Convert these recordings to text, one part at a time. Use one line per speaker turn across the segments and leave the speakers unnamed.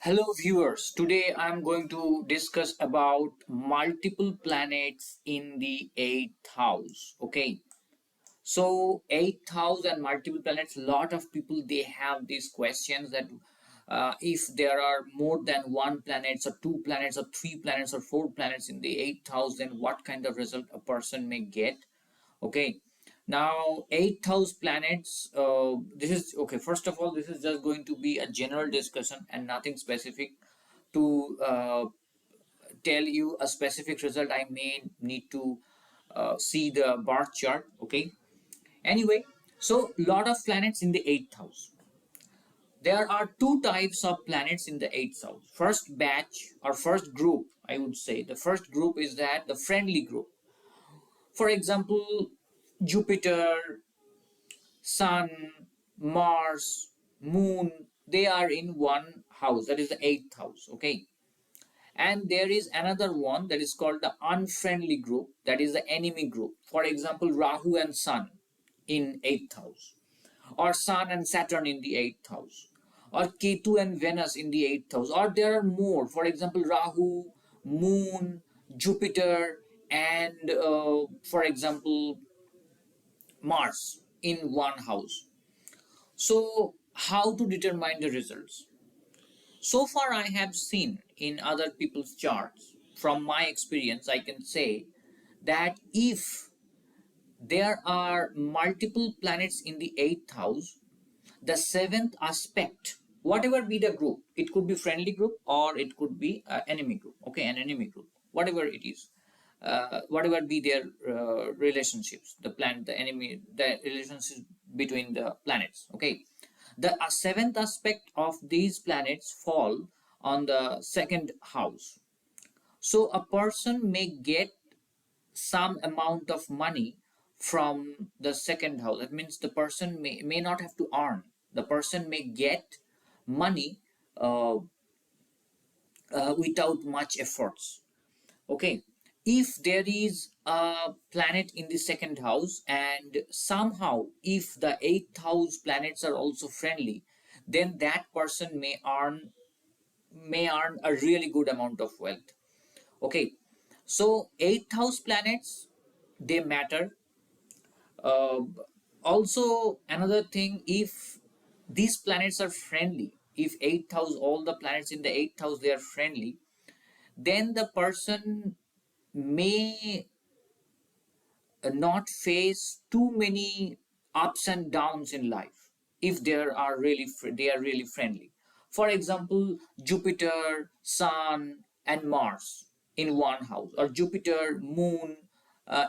Hello viewers, today I'm going to discuss about multiple planets in the 8th house. Okay, so 8th house and multiple planets, lot of people they have these questions that if there are more than one planets or two planets or three planets or four planets in the 8th house, then what kind of result a person may get. Okay, now 8th house planets, this is okay. First of all, this is just going to be a general discussion and nothing specific to tell you a specific result. I may need to see the birth chart. Okay, anyway, so lot of planets in the 8th house. There are two types of planets in the 8th house. First batch or first group, I would say the first group is that the friendly group. For example, Jupiter, Sun, Mars, Moon, they are in one house, that is the 8th house. Okay, and there is another one that is called the unfriendly group, that is the enemy group. For example, Rahu and Sun in 8th house, or Sun and Saturn in the 8th house, or Ketu and Venus in the 8th house, or there are more. For example, Rahu, Moon, Jupiter, and for example, Mars in one house. So, how to determine the results? So far, I have seen in other people's charts, from my experience, I can say that if there are multiple planets in the 8th house, the seventh aspect, whatever be the group, it could be friendly group or it could be enemy group. Okay, an enemy group, whatever it is, whatever be their relationships, the planet, the enemy, the relationships between the planets. Okay, the seventh aspect of these planets fall on the second house. So a person may get some amount of money from the second house. That means the person may not have to earn. The person may get money without much efforts. Okay, if there is a planet in the second house and somehow if the 8th house planets are also friendly, then that person may earn a really good amount of wealth. Okay, so 8th house planets, they matter. uh, Also, another thing, if these planets are friendly, if 8th house, all the planets in the 8th house they are friendly, then the person may not face too many ups and downs in life if they are really friendly. For example, Jupiter, Sun, and Mars in one house, or Jupiter, Moon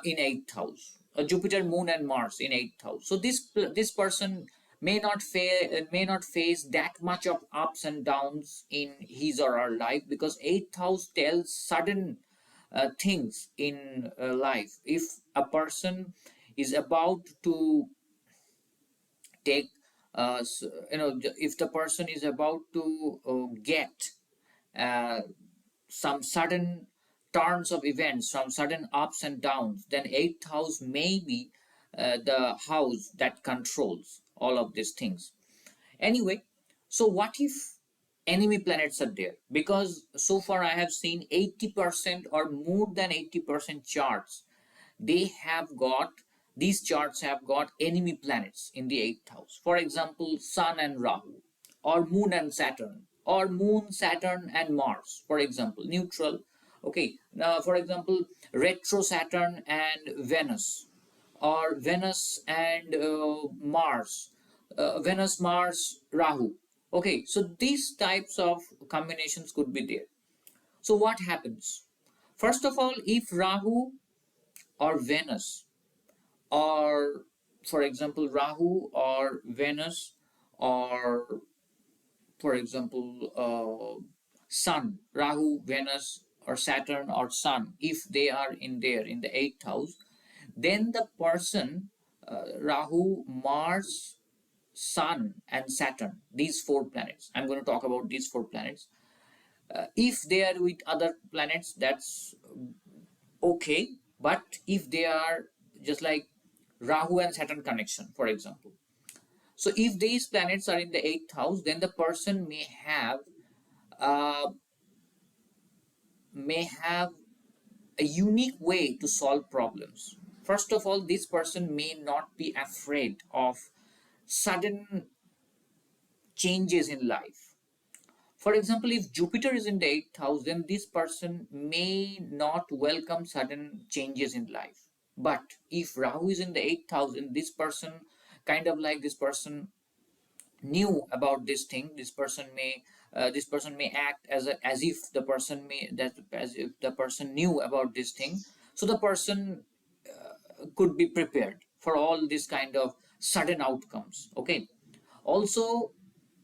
in 8th house, or Jupiter, Moon, and Mars in 8th house. So this person may not face that much of ups and downs in his or her life, because 8th house tells sudden things in life. If a person is about to take if the person is about to get uh, some sudden turns of events, some sudden ups and downs, then 8th house may be the house that controls all of these things. Anyway, so what if enemy planets are there? Because so far I have seen 80% or more than 80% charts, they have got, these charts have got enemy planets in the 8th house. For example, Sun and Rahu, or Moon and Saturn, or Moon, Saturn, and Mars, for example, neutral. Okay, now for example, retro Saturn and Venus, or Venus and Mars, Venus, Mars, Rahu. Okay, so these types of combinations could be there. So what happens? First of all, if Rahu or Venus, or for example Rahu or Venus, or for example Sun, Rahu, Venus, or Saturn or Sun, if they are in there in the 8th house, then the person, Rahu, Mars, Sun, and Saturn, these four planets, I'm going to talk about these four planets. If they are with other planets, that's okay. But if they are just like Rahu and Saturn connection, for example, so if these planets are in the 8th house, then the person may have uh, may have a unique way to solve problems. First of all, this person may not be afraid of sudden changes in life. For example, if Jupiter is in the 8th house, then this person may not welcome sudden changes in life. But if Rahu is in the 8th house, then this person, kind of like this person knew about this thing, this person may act as if the person may that as if the person knew about this thing, so the person could be prepared for all this kind of sudden outcomes. Okay, also,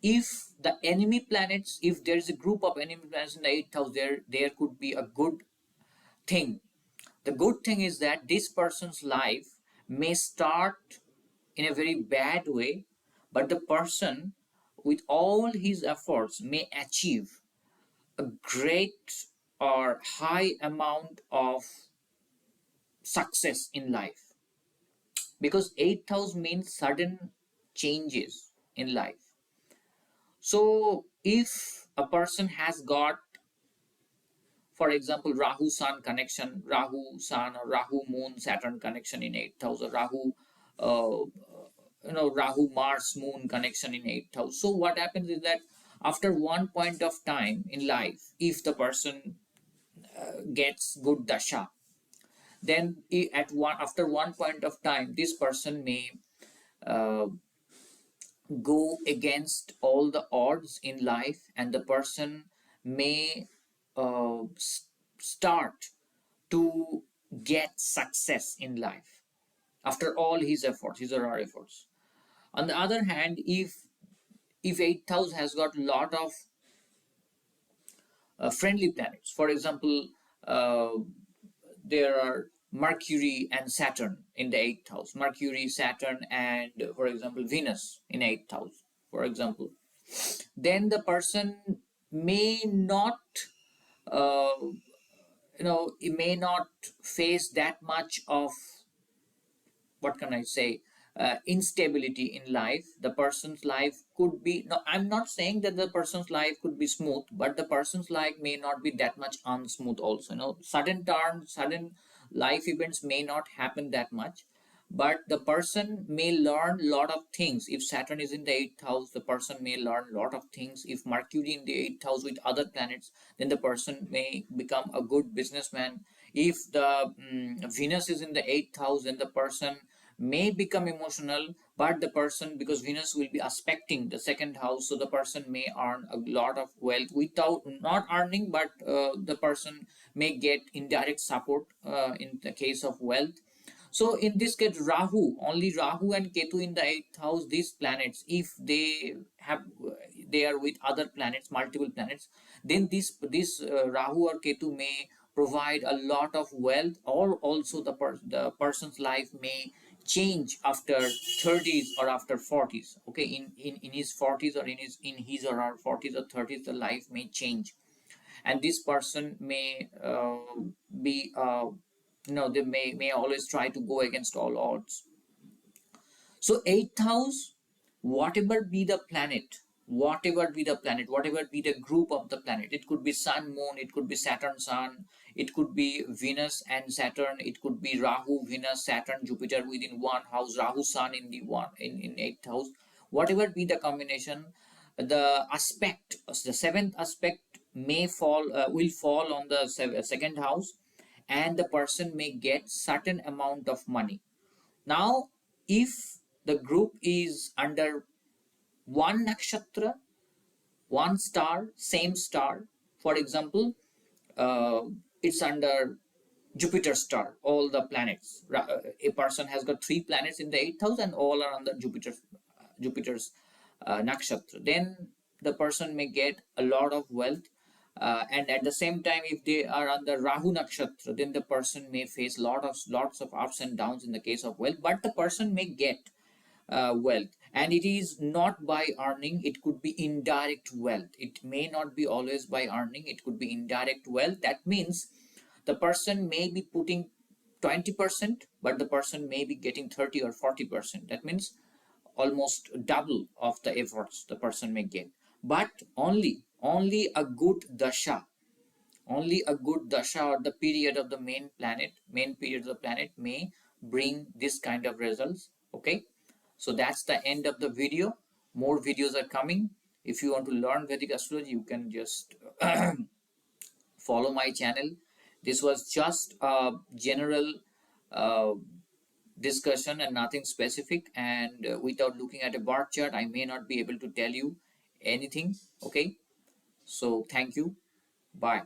if the enemy planets, if there is a group of enemy planets in the 8th house, there could be a good thing. The good thing is that this person's life may start in a very bad way, but the person with all his efforts may achieve a great or high amount of success in life, because 8th house means sudden changes in life. So if a person has got, for example, Rahu Sun connection, Rahu Sun or Rahu Moon Saturn connection in 8th house, or Rahu, Rahu Mars Moon connection in 8th house. So what happens is that after one point of time in life, if the person gets good dasha, then at one after one point of time, this person may uh, go against all the odds in life, and the person may start to get success in life after all his efforts, his or her efforts. On the other hand, if 8th house has got a lot of friendly planets, for example, uh, there are Mercury and Saturn in the 8th house, Mercury, Saturn, and for example, Venus in 8th house, for example, then the person may not, uh, it may not face that much of, what can I say, instability in life. The person's life could be, no, I'm not saying that the person's life could be smooth, but the person's life may not be that much unsmooth also. Sudden turns, sudden life events may not happen that much, but the person may learn a lot of things. If Saturn is in the 8th house, the person may learn a lot of things. If Mercury in the 8th house with other planets, then the person may become a good businessman. If the Venus is in the 8th house, then the person may become emotional, but the person, because Venus will be aspecting the second house, so the person may earn a lot of wealth without not earning, but the person may get indirect support in the case of wealth. So in this case, only Rahu and Ketu in the 8th house, these planets, if they are with other planets, multiple planets, then this Rahu or Ketu may provide a lot of wealth, or also the person's life may change after 30s or after 40s. Okay, in his 40s, or in his or her 40s or 30s, the life may change, and this person may be they may always try to go against all odds. So 8th house, whatever be the planet, whatever be the group of the planet, it could be Sun, Moon, it could be Saturn, Sun, it could be Venus and Saturn, it could be Rahu, Venus, Saturn, Jupiter within one house, Rahu, Sun in the one in 8th house, whatever be the combination, the aspect, the seventh aspect will fall on the second house, and the person may get certain amount of money. Now, if the group is under one nakshatra, one star, same star, for example, uh, it's under Jupiter star, all the planets. A person has got three planets in the 8th house, and all are under Jupiter's nakshatra. Then the person may get a lot of wealth. And at the same time, if they are under Rahu nakshatra, then the person may face lots of ups and downs in the case of wealth, but the person may get wealth, and it is not by earning, it could be indirect wealth. It may not be always by earning, it could be indirect wealth. That means the person may be putting 20%, but the person may be getting 30 or 40%. That means almost double of the efforts the person may get. But only Only a good dasha, only a good dasha or the period of the main period of the planet may bring this kind of results. Okay, so that's the end of the video. More videos are coming. If you want to learn Vedic astrology, you can just follow my channel. This was just a general uh, discussion and nothing specific, and without looking at a bar chart I may not be able to tell you anything. Okay, so thank you. Bye.